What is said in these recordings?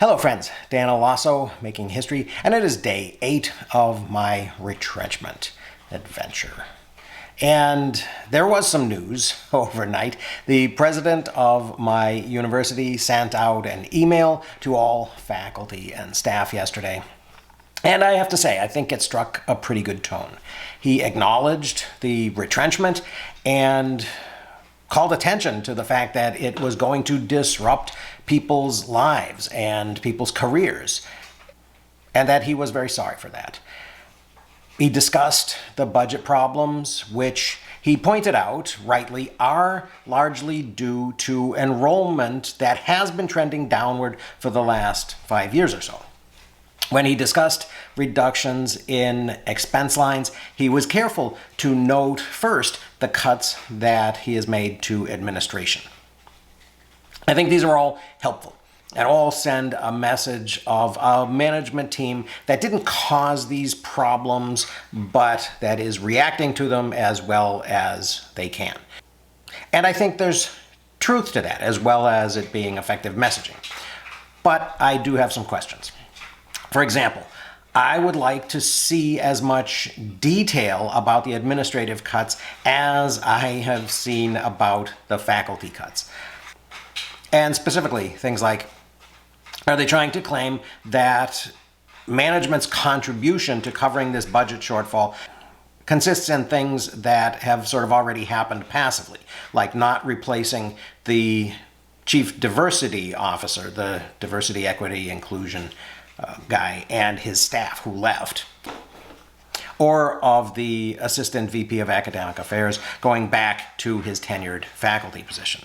Hello friends, Dan Alasso, Making History, and it is day 8 of my retrenchment adventure. And there was some news overnight. The president of my university sent out an email to all faculty and staff yesterday. And I have to say, I think it struck a pretty good tone. He acknowledged the retrenchment and called attention to the fact that it was going to disrupt people's lives and people's careers, and that he was very sorry for that. He discussed the budget problems, which he pointed out, rightly, are largely due to enrollment that has been trending downward for the last 5 years or so. When he discussed reductions in expense lines, he was careful to note first the cuts that he has made to administration. I think these are all helpful and all send a message of a management team that didn't cause these problems, but that is reacting to them as well as they can. And I think there's truth to that, as well as it being effective messaging. But I do have some questions. For example, I would like to see as much detail about the administrative cuts as I have seen about the faculty cuts. And specifically, things like, are they trying to claim that management's contribution to covering this budget shortfall consists in things that have sort of already happened passively, like not replacing the chief diversity officer, the diversity, equity, inclusion guy, and his staff who left, or of the assistant VP of academic affairs going back to his tenured faculty position.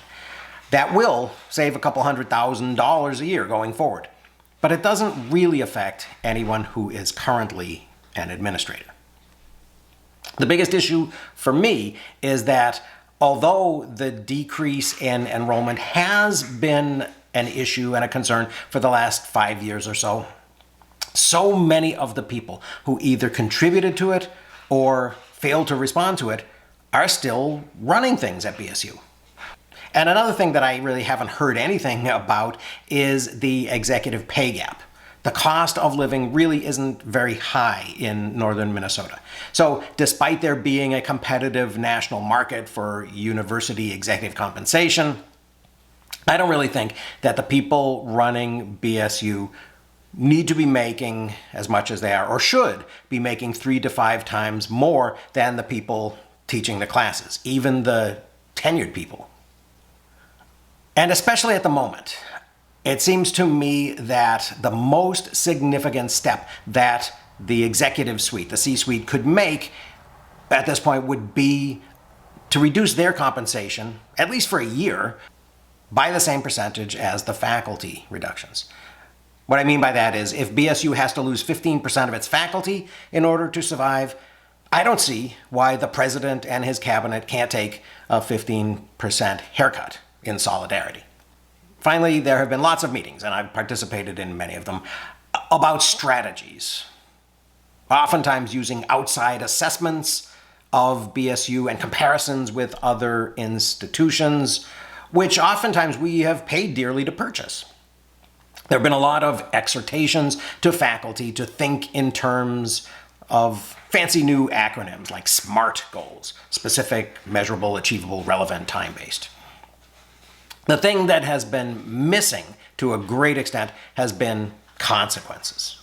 That will save a couple $100,000 a year going forward, but it doesn't really affect anyone who is currently an administrator. The biggest issue for me is that although the decrease in enrollment has been an issue and a concern for the last 5 years or so, so many of the people who either contributed to it or failed to respond to it are still running things at BSU. And another thing that I really haven't heard anything about is the executive pay gap. The cost of living really isn't very high in northern Minnesota. So despite there being a competitive national market for university executive compensation, I don't really think that the people running BSU need to be making as much as they are, or should be making 3 to 5 times more than the people teaching the classes, even the tenured people. And especially at the moment, it seems to me that the most significant step that the executive suite, the C-suite, could make at this point would be to reduce their compensation, at least for a year, by the same percentage as the faculty reductions. What I mean by that is, if BSU has to lose 15% of its faculty in order to survive, I don't see why the president and his cabinet can't take a 15% haircut in solidarity. Finally, there have been lots of meetings, and I've participated in many of them, about strategies, oftentimes using outside assessments of BSU and comparisons with other institutions, which oftentimes we have paid dearly to purchase. There have been a lot of exhortations to faculty to think in terms of fancy new acronyms like SMART goals: specific, measurable, achievable, relevant, time-based. The thing that has been missing to a great extent has been consequences.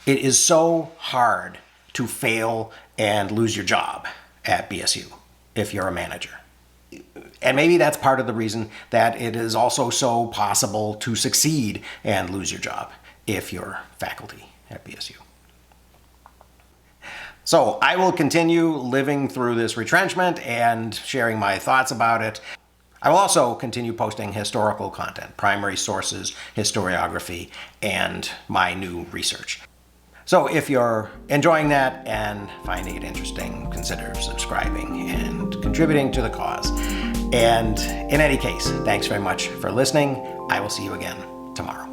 It is so hard to fail and lose your job at BSU if you're a manager. And maybe that's part of the reason that it is also so possible to succeed and lose your job if you're faculty at BSU. So I will continue living through this retrenchment and sharing my thoughts about it. I will also continue posting historical content, primary sources, historiography, and my new research. So if you're enjoying that and finding it interesting, consider subscribing and contributing to the cause. And in any case, thanks very much for listening. I will see you again tomorrow.